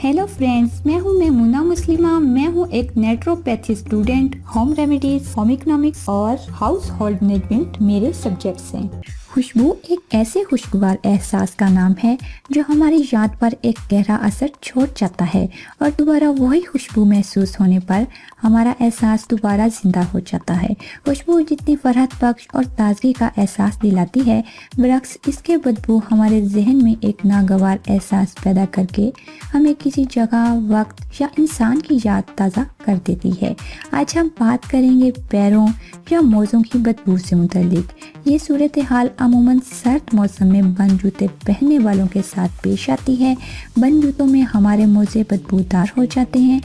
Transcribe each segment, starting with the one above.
Hello friends, मैं हूं मेमूना मुस्लिमा। मैं हूं एक naturopathy student. Home remedies, home economics और हाउस होल्ड मैनेजमेंट मेरे सब्जेक्ट्स हैं। खुशबू एक ऐसे खुशगवार एहसास का नाम है जो हमारी याद पर एक गहरा असर छोड़ जाता है और दोबारा वही खुशबू महसूस होने पर हमारा एहसास दोबारा जिंदा हो जाता है। खुशबू जितनी फरहत बख्श और ताजगी का एहसास दिलाती है, बरक्स इसके बदबू हमारे जहन में एक नागवार एहसास पैदा करके हमें किसी जगह, वक्त या इंसान की याद ताज़ा कर देती है। आज हम बात करेंगे पैरों या मोज़ों की बदबू से मुतल्लिक। ये सूरत हाल अमूमन सर्द मौसम में बंद जूते पहनने वालों के साथ पेश आती है। बंद जूतों में हमारे मोज़े बदबूदार हो जाते हैं,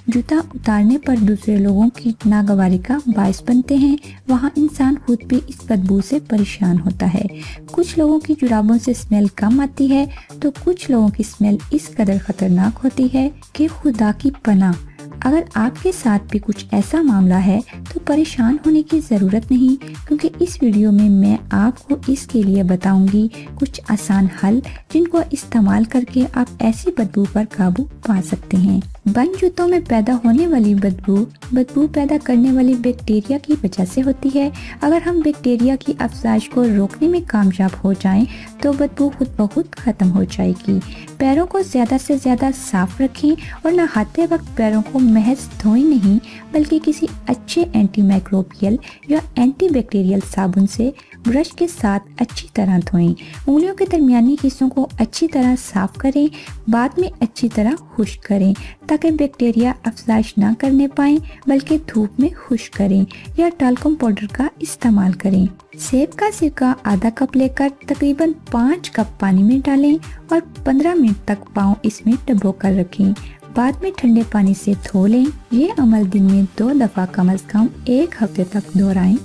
जूता उतारने पर दूसरे लोगों की नागवारी का बायस बनते हैं। वहाँ इंसान खुद भी इस बदबू से परेशान होता है। कुछ लोगों की जुराबों से स्मेल कम आती है तो कुछ लोगों की स्मेल इस कदर खतरनाक होती है कि खुदा की पनाह। अगर आपके साथ भी कुछ ऐसा मामला है तो परेशान होने की ज़रूरत नहीं, क्योंकि इस वीडियो में मैं आपको इसके लिए बताऊंगी कुछ आसान हल जिनको इस्तेमाल करके आप ऐसी बदबू पर काबू पा सकते हैं। बंद जूतों में पैदा होने वाली बदबू पैदा करने वाली बैक्टीरिया की वजह से होती है। अगर हम बैक्टीरिया की अफजाइश को रोकने में कामयाब हो जाएं तो बदबू खुद ब खुद खत्म हो जाएगी। पैरों को ज़्यादा से ज़्यादा साफ रखें और नहाते वक्त पैरों को महज धोएं नहीं, बल्कि किसी अच्छे एंटी माइक्रोबियल या एंटी बैक्टीरियल साबुन से ब्रश के साथ अच्छी तरह धोएं। उंगलियों के दरमियानी हिस्सों को अच्छी तरह साफ करें, बाद में अच्छी तरह खुश्क करें ताकि बैक्टीरिया अफजाइश ना करने पाएं, बल्कि धूप में खुश्क करें या टाल्कम पाउडर का इस्तेमाल करें। सेब का सिरका आधा कप लेकर तकरीबन 5 कप पानी में डालें और 15 मिनट तक पाँव इसमें डुबो कर रखें। बाद में ठंडे पानी से धो लें। ये अमल दिन में 2 दफ़ा कम से कम 1 हफ्ते तक दोहराएं।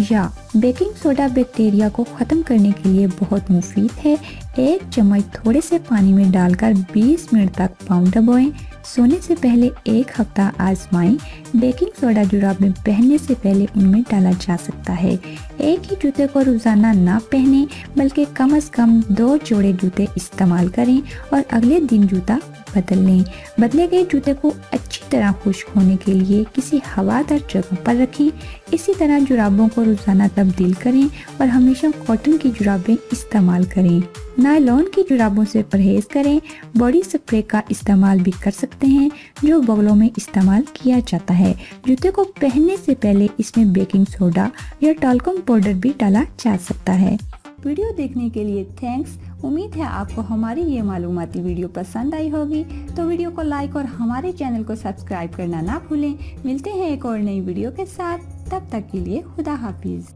या बेकिंग सोडा बैक्टीरिया को ख़त्म करने के लिए बहुत मुफीद है। 1 चम्मच थोड़े से पानी में डालकर 20 मिनट तक पाँव डुबोएं। सोने से पहले 1 हफ्ता आजमाएं। बेकिंग सोडा जुराब में पहनने से पहले उनमें डाला जा सकता है। एक ही जूते को रोज़ाना ना पहने, बल्कि कम से कम 2 जोड़े जूते इस्तेमाल करें और अगले दिन जूता बदल लें। बदले गए जूते को अच्छी तरह खुश्क होने के लिए किसी हवादार जगह पर रखें। इसी तरह जुराबों को रोज़ाना तब्दील करें और हमेशा कॉटन की जुराबें इस्तेमाल करें। नायलॉन की जुराबों से परहेज करें। बॉडी स्प्रे का इस्तेमाल भी कर सकते हैं जो बगलों में इस्तेमाल किया जाता है। जूते को पहनने से पहले इसमें बेकिंग सोडा या टाल्कम पाउडर भी डाला जा सकता है। वीडियो देखने के लिए थैंक्स। उम्मीद है आपको हमारी ये मालूमाती वीडियो पसंद आई होगी, तो वीडियो को लाइक और हमारे चैनल को सब्सक्राइब करना ना भूलें। मिलते हैं एक और नई वीडियो के साथ, तब तक के लिए खुदा हाफिज।